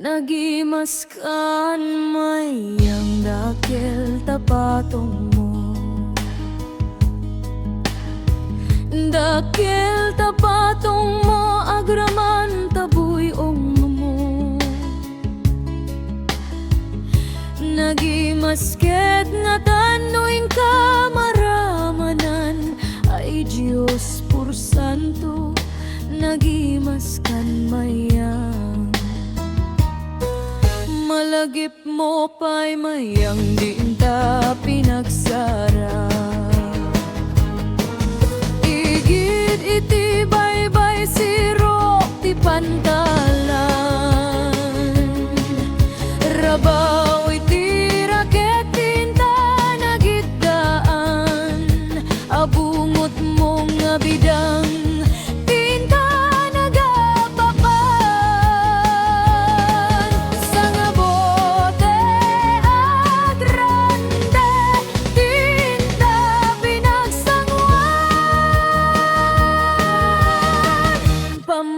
Nagimaskan mayang dakil tapatong mo, dakil tapatong mo agraman tabuyong mo. Nagimasket nga tanoing kamaramanan ay Diyos por santo. Nagimaskan mayang malagip mo pa'y mayang di ta pinagsara. Igid iti baybay siro ti pantalan, rabaw iti raket tinta nagidaan, abungot mong bidang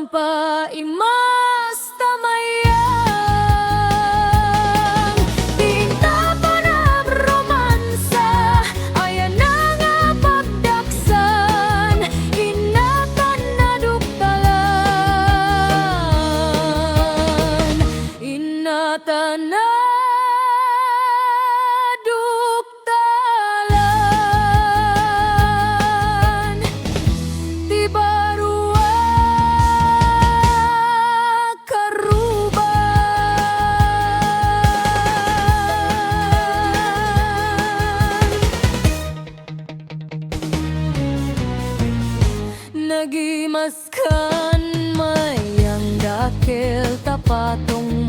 paimas tamayang tinta panab romansa ayan na nga pagdaksan inatan na duktalan, inatan na duktalan. Di baru nagimaskan mayang dakil tapatong